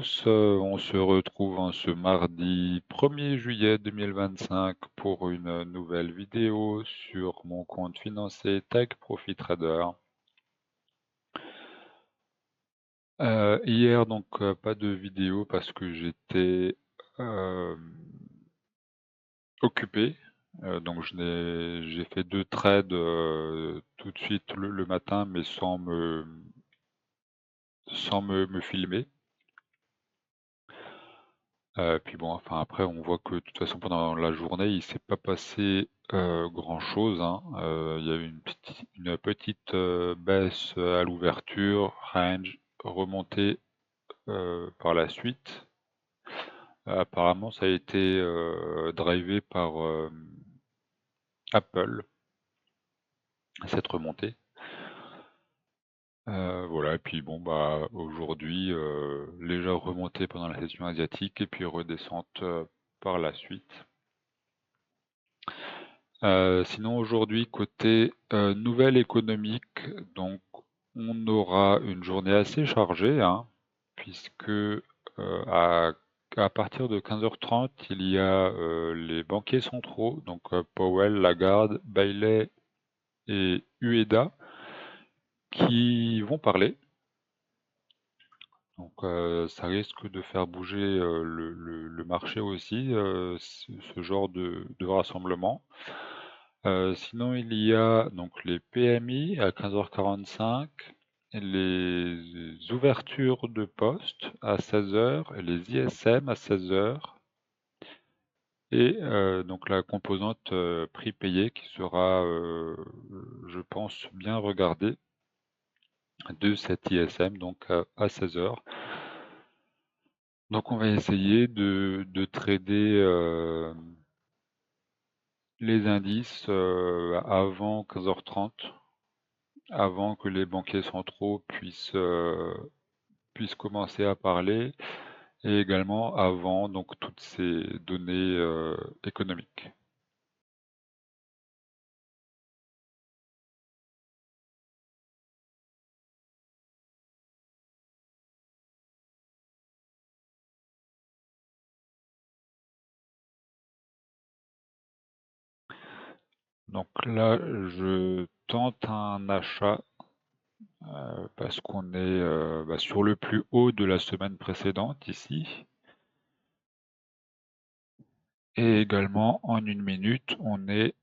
tous, on se retrouve en ce mardi 1er juillet 2025 pour une nouvelle vidéo sur mon compte financier Tech Profit Trader. Hier donc pas de vidéo parce que j'étais occupé. Donc j'ai fait 2 trades tout de suite le matin, mais sans me filmer. Puis bon, enfin après on voit que de toute façon pendant la journée, il s'est pas passé, grand-chose, hein. Il y a eu une petite, baisse, à l'ouverture, range, remontée, par la suite. Apparemment ça a été, drivé par, Apple, cette remontée. Voilà et puis bon, bah, aujourd'hui, légère remontée pendant la session asiatique et puis redescente, par la suite. Sinon aujourd'hui côté, nouvelles économiques, donc on aura une journée assez chargée, hein, puisque, à partir de 15h30 il y a, les banquiers centraux, donc, Powell, Lagarde, Bailey et Ueda qui vont parler. Donc, ça risque de faire bouger, le marché aussi, ce genre de rassemblement. Sinon, il y a donc les PMI à 15h45, les ouvertures de postes à 16h, les ISM à 16h et donc la composante prix payé qui sera, je pense, bien regardée de cet ISM donc à 16h. Donc on va essayer de trader les indices avant 15h30, avant que les banquiers centraux puissent commencer à parler et également avant donc toutes ces données économiques. Donc là, je tente un achat parce qu'on est sur le plus haut de la semaine précédente ici. Et également en 1 minute, on est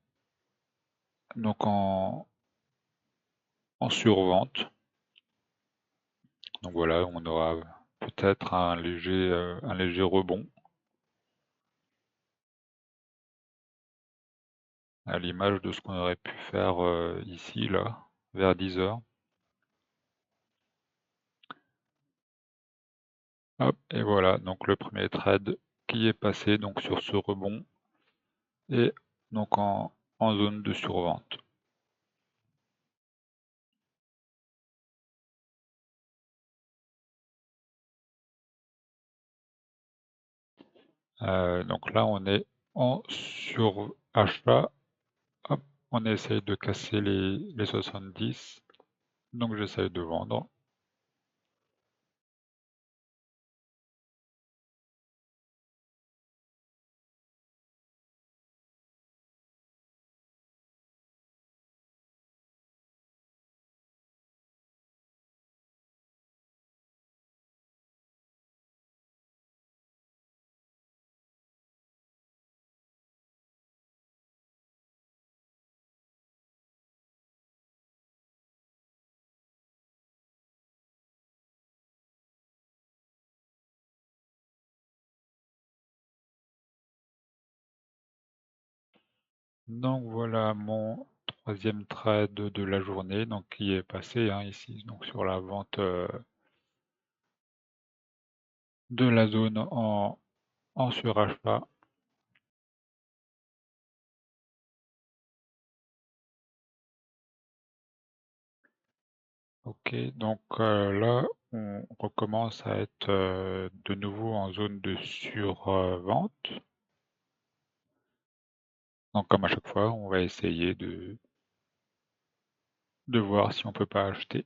donc en survente. Donc voilà, on aura peut-être un léger rebond, à l'image de ce qu'on aurait pu faire ici, là, vers 10h. Hop, et voilà, donc le premier trade qui est passé donc sur ce rebond et donc en zone de survente. Donc là, on est en surachat. Hop, on essaye de casser les 70. Donc j'essaye de vendre. Donc voilà mon troisième trade de la journée, donc qui est passé hein, ici, donc sur la vente de la zone en surachat. Ok, donc là on recommence à être de nouveau en zone de survente. Donc comme à chaque fois, on va essayer de voir si on peut pas acheter.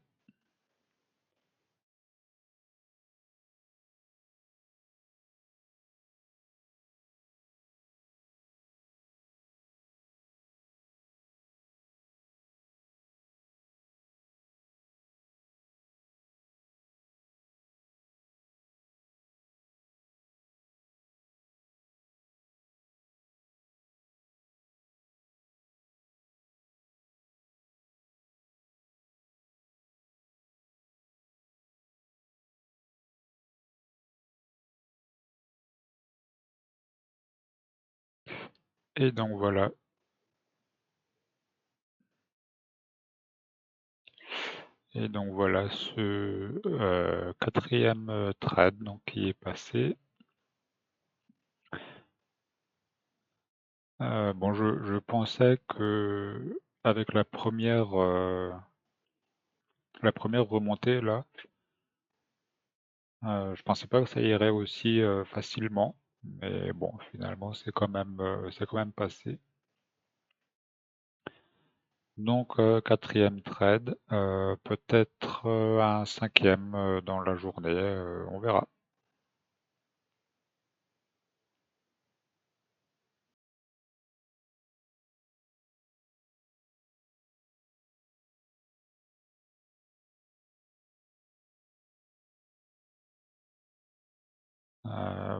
Et donc voilà. Et donc voilà ce quatrième trade donc, qui est passé. Bon, je pensais que avec la première remontée là, je pensais pas que ça irait aussi facilement, mais bon, finalement c'est quand même passé. Donc quatrième trade, peut-être un cinquième dans la journée, on verra.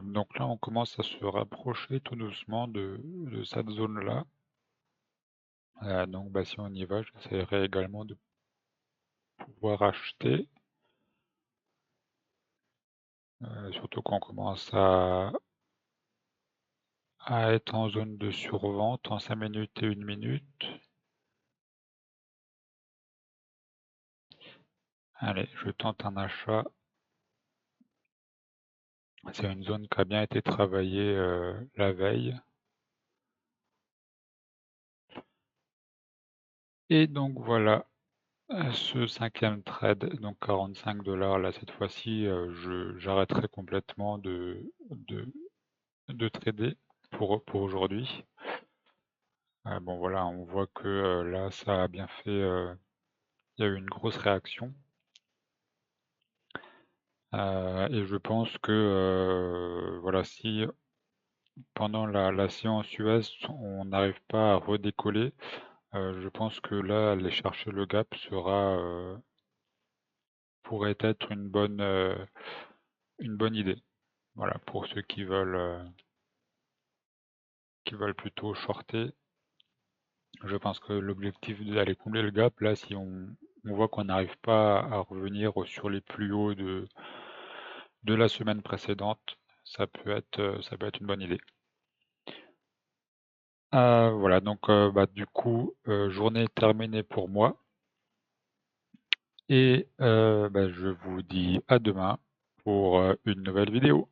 Donc là, on commence à se rapprocher tout doucement de cette zone-là. Donc bah, si on y va, j'essaierai également de pouvoir acheter. Surtout qu'on commence à être en zone de survente en 5 minutes et 1 minute. Allez, je tente un achat. C'est une zone qui a bien été travaillée la veille. Et donc voilà, ce cinquième trade, donc 45 $ là cette fois-ci, j'arrêterai complètement de trader pour aujourd'hui. Bon voilà, on voit que là ça a bien fait, il y a eu une grosse réaction. Et je pense que voilà, si pendant la séance US on n'arrive pas à redécoller, je pense que là aller chercher le gap pourrait être une bonne idée. Voilà, pour ceux qui veulent plutôt shorter. Je pense que l'objectif d'aller combler le gap, là, si on voit qu'on n'arrive pas à revenir sur les plus hauts de la semaine précédente, ça peut être une bonne idée. Voilà, donc bah, du coup, journée terminée pour moi. Et bah, je vous dis à demain pour une nouvelle vidéo.